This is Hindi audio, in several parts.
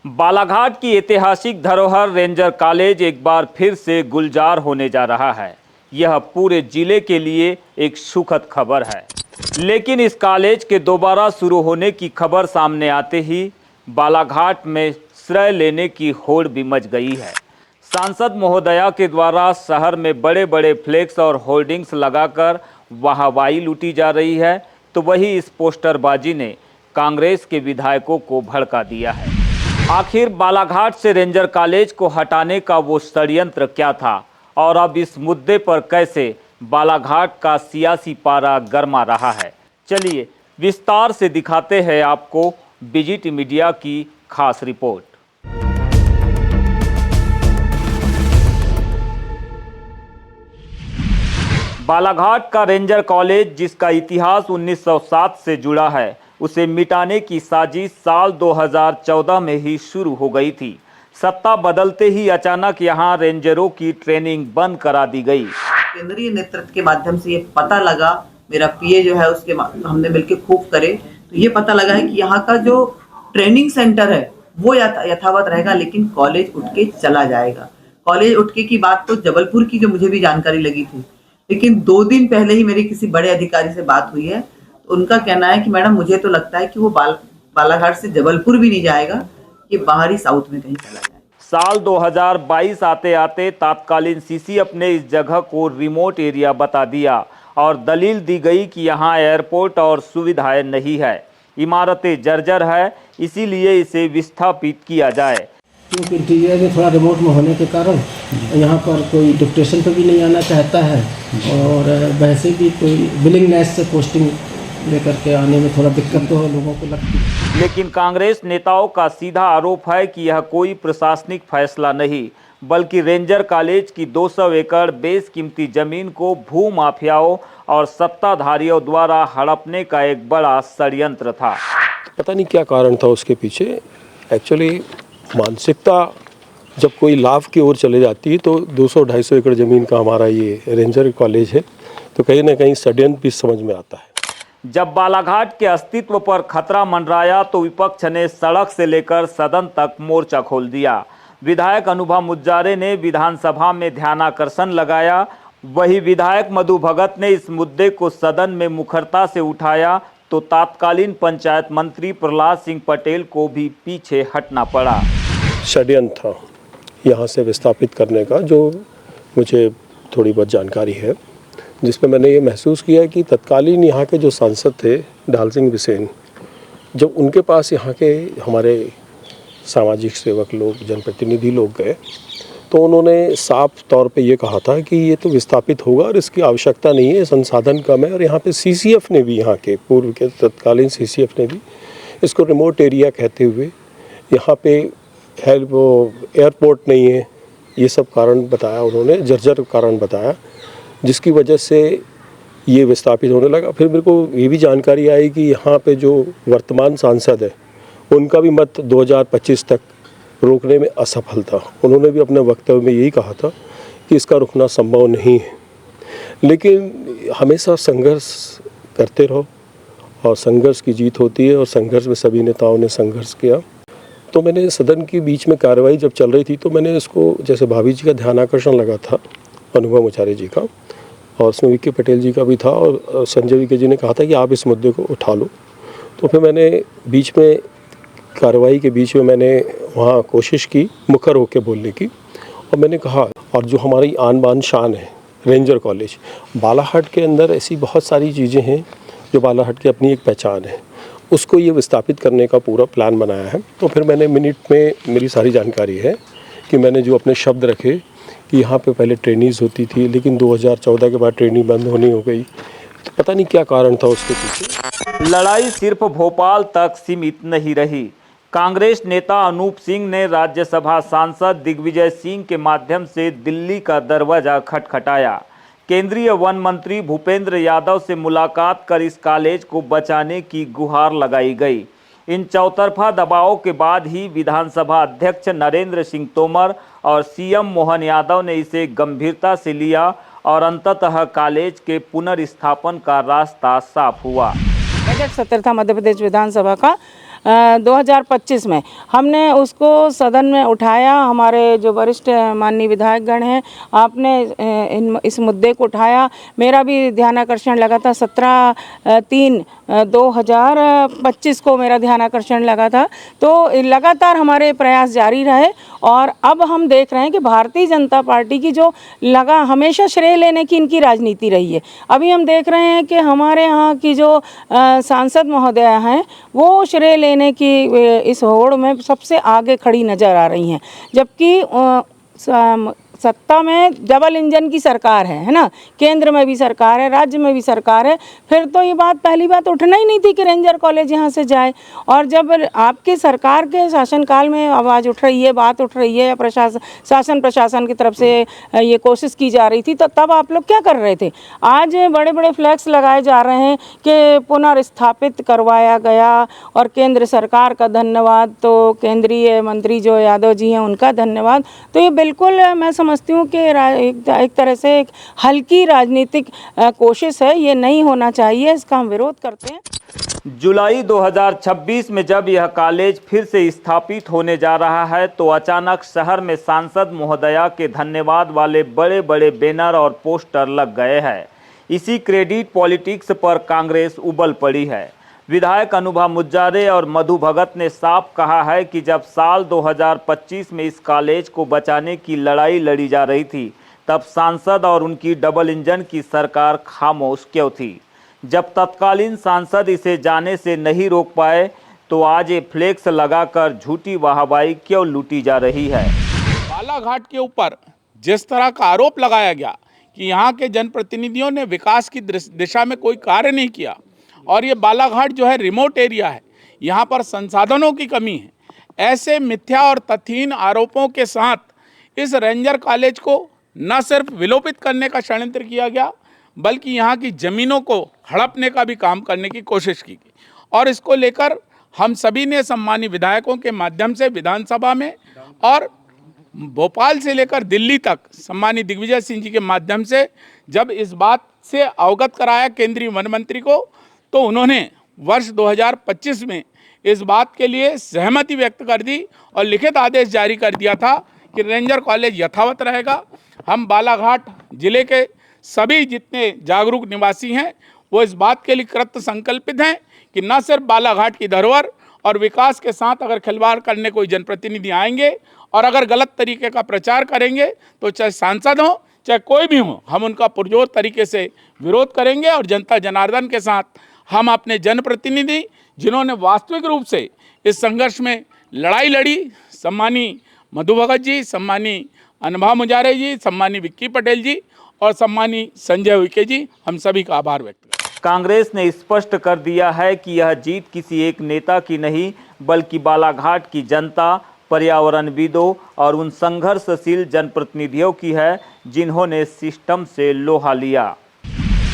बालाघाट की ऐतिहासिक धरोहर रेंजर कॉलेज एक बार फिर से गुलजार होने जा रहा है। यह पूरे जिले के लिए एक सुखद खबर है। लेकिन इस कॉलेज के दोबारा शुरू होने की खबर सामने आते ही बालाघाट में श्रेय लेने की होड़ भी मच गई है। सांसद महोदया के द्वारा शहर में बड़े बड़े फ्लेक्स और होर्डिंग्स लगाकर वाहवाही लूटी जा रही है, तो वही इस पोस्टरबाजी ने कांग्रेस के विधायकों को भड़का दिया है। आखिर बालाघाट से रेंजर कॉलेज को हटाने का वो षड्यंत्र क्या था और अब इस मुद्दे पर कैसे बालाघाट का सियासी पारा गरमा रहा है, चलिए विस्तार से दिखाते हैं आपको विजिट मीडिया की खास रिपोर्ट। बालाघाट का रेंजर कॉलेज, जिसका इतिहास 1907 से जुड़ा है, उसे मिटाने की साजिश साल 2014 में ही शुरू हो गई थी। सत्ता बदलते ही अचानक यहां रेंजरों की ट्रेनिंग बंद करा दी गई। केंद्रीय नेतृत्व के माध्यम से ये पता लगा, मेरा पीए जो है उसके हमने मिलकर खूब करे, तो ये पता लगा है कि यहाँ का जो ट्रेनिंग सेंटर है वो यथावत रहेगा, लेकिन कॉलेज उठ के चला जाएगा। कॉलेज उठ के की बात तो जबलपुर की जो मुझे भी जानकारी लगी थी, लेकिन 2 दिन पहले ही मेरी किसी बड़े अधिकारी से बात हुई है, तो उनका कहना है कि मैडम मुझे तो लगता है कि वो बालाघाट से जबलपुर भी नहीं जाएगा, ये बाहरी साउथ में कहीं चला जाएगा। साल 2022 आते आते तात्कालीन सीसीएफ ने इस जगह को रिमोट एरिया बता दिया और दलील दी गई कि यहाँ एयरपोर्ट और सुविधाएं नहीं है, इमारतें जर्जर है, इसीलिए इसे विस्थापित किया जाए। क्योंकि इंटीरियर में थोड़ा रिमोट में होने के कारण यहाँ पर कोई डिप्टेशन पर भी नहीं आना चाहता है और वैसे भी कोई विलिंगनेस से पोस्टिंग लेकर के आने में थोड़ा दिक्कत तो लोगों को लगती है। लेकिन कांग्रेस नेताओं का सीधा आरोप है कि यह कोई प्रशासनिक फैसला नहीं, बल्कि रेंजर कॉलेज की 200 एकड़ बेशकीमती जमीन को भू माफियाओं और सत्ताधारियों द्वारा हड़पने का एक बड़ा षड्यंत्र था। पता नहीं क्या कारण था उसके पीछे। एक्चुअली मानसिकता जब कोई लाभ की ओर चले जाती है तो 200-250 एकड़ ज़मीन का हमारा ये रेंजर कॉलेज है, तो कहीं ना कहीं षड्यंत्र भी समझ में आता है। जब बालाघाट के अस्तित्व पर खतरा मंडराया तो विपक्ष ने सड़क से लेकर सदन तक मोर्चा खोल दिया। विधायक अनुभव मुज्जारे ने विधानसभा में ध्यानाकर्षण लगाया, वही विधायक मधु भगत ने इस मुद्दे को सदन में मुखरता से उठाया, तो तात्कालीन पंचायत मंत्री प्रहलाद सिंह पटेल को भी पीछे हटना पड़ा। षड्यंत्र था यहाँ से विस्थापित करने का, जो मुझे थोड़ी बहुत जानकारी है, जिसमें मैंने ये महसूस किया कि तत्कालीन यहाँ के जो सांसद थे ढाल सिंह बिसेन, जब उनके पास यहाँ के हमारे सामाजिक सेवक लोग, जनप्रतिनिधि लोग गए, तो उन्होंने साफ तौर पे ये कहा था कि ये तो विस्थापित होगा और इसकी आवश्यकता नहीं है, संसाधन कम है। और यहाँ पे सीसीएफ ने भी, यहाँ के पूर्व के तत्कालीन सीसीएफ ने भी इसको रिमोट एरिया कहते हुए, यहाँ पे एयरपोर्ट नहीं है, ये सब कारण बताया उन्होंने, जर्जर कारण बताया, जिसकी वजह से ये विस्थापित होने लगा। फिर मेरे को ये भी जानकारी आई कि यहाँ पे जो वर्तमान सांसद है उनका भी मत 2025 तक रोकने में असफल था। उन्होंने भी अपने वक्तव्य में यही कहा था कि इसका रुकना संभव नहीं है। लेकिन हमेशा संघर्ष करते रहो और संघर्ष की जीत होती है, और संघर्ष में सभी नेताओं ने संघर्ष किया। तो मैंने सदन के बीच में कार्रवाई जब चल रही थी तो मैंने इसको, जैसे भाभी जी का ध्यानाकर्षण लगा था, अनुभव मुज्जारे जी का, और उसमें विक्की पटेल जी का भी था, और संजय विके जी ने कहा था कि आप इस मुद्दे को उठा लो। तो फिर मैंने बीच में कार्रवाई के बीच में मैंने वहाँ कोशिश की मुखर होकर बोलने की, और मैंने कहा, और जो हमारी आन बान शान है रेंजर कॉलेज, बालाघाट के अंदर ऐसी बहुत सारी चीज़ें हैं जो बालाघाट की अपनी एक पहचान है, उसको ये विस्थापित करने का पूरा प्लान बनाया है। तो फिर मैंने मिनट में, मेरी सारी जानकारी है कि मैंने जो अपने शब्द रखे कि यहाँ पे पहले ट्रेनिंग्स होती थी, लेकिन 2014 के बाद ट्रेनिंग बंद होनी हो गई, तो पता नहीं क्या कारण था उसके पीछे। लड़ाई सिर्फ भोपाल तक सीमित नहीं रही। कांग्रेस नेता अनूप सिंह ने राज्यसभा सांसद दिग्विजय सिंह के माध्यम से दिल्ली का दरवाजा खटखटाया। केंद्रीय वन मंत्री भूपेंद्र यादव से मुलाकात कर इस कॉलेज को बचाने की गुहार लगाई गई। इन चौतरफा दबावों के बाद ही विधानसभा अध्यक्ष नरेंद्र सिंह तोमर और सीएम मोहन यादव ने इसे गंभीरता से लिया और अंततः कॉलेज के पुनर्स्थापन का रास्ता साफ हुआ। बजट सत्र था मध्य प्रदेश विधानसभा का, 2025 में हमने उसको सदन में उठाया। हमारे जो वरिष्ठ माननीय विधायकगण हैं, आपने इस मुद्दे को उठाया। मेरा भी ध्यानाकर्षण लगा था 17/3/2025 को मेरा ध्यानाकर्षण लगा था। तो लगातार हमारे प्रयास जारी रहे और अब हम देख रहे हैं कि भारतीय जनता पार्टी की जो हमेशा श्रेय लेने की इनकी राजनीति रही है। अभी हम देख रहे हैं कि हमारे यहाँ की जो सांसद महोदया हैं वो श्रेय लेने की इस होड़ में सबसे आगे खड़ी नज़र आ रही हैं, जबकि सत्ता में डबल इंजन की सरकार है ना, केंद्र में भी सरकार है, राज्य में भी सरकार है। फिर तो ये बात पहली बात उठना ही नहीं थी कि रेंजर कॉलेज यहाँ से जाए। और जब आपके सरकार के शासनकाल में आवाज़ उठ रही है, बात उठ रही है, या प्रशासन की तरफ से ये कोशिश की जा रही थी, तो तब आप लोग क्या कर रहे थे? आज बड़े बड़े फ्लैक्स लगाए जा रहे हैं कि पुनर्स्थापित करवाया गया और केंद्र सरकार का धन्यवाद, तो केंद्रीय मंत्री जो यादव जी हैं उनका धन्यवाद। तो ये बिल्कुल मैं समझती हूँ कि एक तरह से एक हल्की राजनीतिक कोशिश है, ये नहीं होना चाहिए, इसका हम विरोध करते हैं। जुलाई 2026 में जब यह कॉलेज फिर से स्थापित होने जा रहा है तो अचानक शहर में सांसद महोदया के धन्यवाद वाले बड़े बड़े बैनर और पोस्टर लग गए हैं। इसी क्रेडिट पॉलिटिक्स पर कांग्रेस उबल पड़ी है। विधायक अनुभा मुज्जारे और मधु भगत ने साफ कहा है कि जब साल 2025 में इस कॉलेज को बचाने की लड़ाई लड़ी जा रही थी, तब सांसद और उनकी डबल इंजन की सरकार खामोश क्यों थी? जब तत्कालीन सांसद इसे जाने से नहीं रोक पाए, तो आज ये फ्लेक्स लगाकर झूठी वाहवाही क्यों लूटी जा रही है? बालाघाट के ऊपर जिस तरह का आरोप लगाया गया कि यहाँ के जनप्रतिनिधियों ने विकास की दिशा में कोई कार्य नहीं किया, और ये बालाघाट जो है रिमोट एरिया है, यहाँ पर संसाधनों की कमी है, ऐसे मिथ्या और तथ्यहीन आरोपों के साथ इस रेंजर कॉलेज को न सिर्फ विलोपित करने का षड्यंत्र किया गया, बल्कि यहाँ की ज़मीनों को हड़पने का भी काम करने की कोशिश की गई। और इसको लेकर हम सभी ने सम्मानित विधायकों के माध्यम से विधानसभा में और भोपाल से लेकर दिल्ली तक सम्मानित दिग्विजय सिंह जी के माध्यम से जब इस बात से अवगत कराया केंद्रीय वन मंत्री को, तो उन्होंने वर्ष 2025 में इस बात के लिए सहमति व्यक्त कर दी और लिखित आदेश जारी कर दिया था कि रेंजर कॉलेज यथावत रहेगा। हम बालाघाट जिले के सभी जितने जागरूक निवासी हैं वो इस बात के लिए कृत संकल्पित हैं कि न सिर्फ बालाघाट की धरोहर और विकास के साथ अगर खिलवाड़ करने कोई जनप्रतिनिधि आएंगे और अगर गलत तरीके का प्रचार करेंगे, तो चाहे सांसद हो चाहे कोई भी हो, हम उनका पुरजोर तरीके से विरोध करेंगे। और जनता जनार्दन के साथ हम अपने जनप्रतिनिधि जिन्होंने वास्तविक रूप से इस संघर्ष में लड़ाई लड़ी, सम्मानी मधु भगत जी, सम्मानी अनुभा मुजारे जी, सम्मानी विक्की पटेल जी और सम्मानी संजय उइके जी, हम सभी का आभार व्यक्त करते हैं। कांग्रेस ने स्पष्ट कर दिया है कि यह जीत किसी एक नेता की नहीं, बल्कि बालाघाट की जनता, पर्यावरणविदों और उन संघर्षशील जनप्रतिनिधियों की है जिन्होंने सिस्टम से लोहा लिया।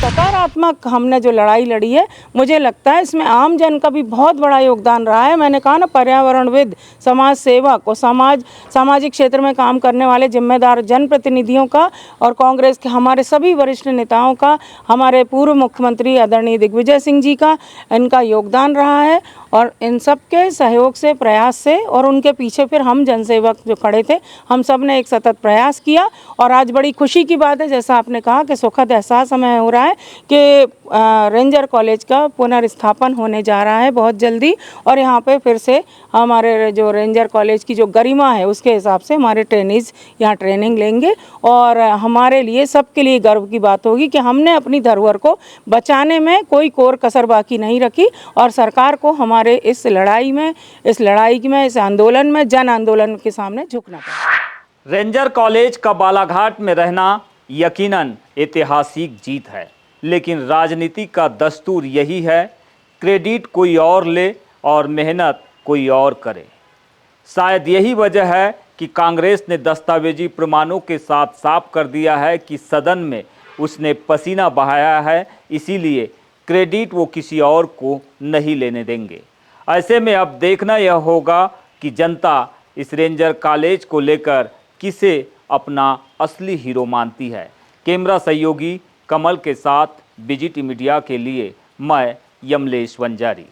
सकारात्मक हमने जो लड़ाई लड़ी है, मुझे लगता है इसमें आम जन का भी बहुत बड़ा योगदान रहा है। मैंने कहा ना, पर्यावरणविद, समाज सेवक और सामाजिक क्षेत्र में काम करने वाले जिम्मेदार जनप्रतिनिधियों का और कांग्रेस के हमारे सभी वरिष्ठ नेताओं का, हमारे पूर्व मुख्यमंत्री आदरणीय दिग्विजय सिंह जी का, इनका योगदान रहा है। और इन सब के सहयोग से, प्रयास से, और उनके पीछे फिर हम जनसेवक जो खड़े थे, हम सब ने एक सतत प्रयास किया। और आज बड़ी खुशी की बात है, जैसा आपने कहा कि सुखद एहसास हमें हो रहा है कि रेंजर कॉलेज का पुनर्स्थापन होने जा रहा है बहुत जल्दी। और यहाँ पे फिर से हमारे जो रेंजर कॉलेज की जो गरिमा है उसके हिसाब से हमारे ट्रेनीज यहाँ ट्रेनिंग लेंगे। और हमारे लिए, सबके लिए गर्व की बात होगी कि हमने अपनी धरोहर को बचाने में कोई कोर कसर बाकी नहीं रखी और सरकार को हमारे इस लड़ाई में, इस आंदोलन में, जन आंदोलन के सामने झुकना पड़ा। रेंजर कॉलेज का बालाघाट में रहना यकीनन ऐतिहासिक जीत है, लेकिन राजनीति का दस्तूर यही है, क्रेडिट कोई और ले और मेहनत कोई और करे। शायद यही वजह है कि कांग्रेस ने दस्तावेजी प्रमाणों के साथ साफ कर दिया है कि सदन में उसने पसीना बहाया है, इसीलिए क्रेडिट वो किसी और को नहीं लेने देंगे। ऐसे में अब देखना यह होगा कि जनता इस रेंजर कॉलेज को लेकर किसे अपना असली हीरो मानती है। कैमरा सहयोगी कमल के साथ बीजीटी मीडिया के लिए मैं यमलेश वंजारी।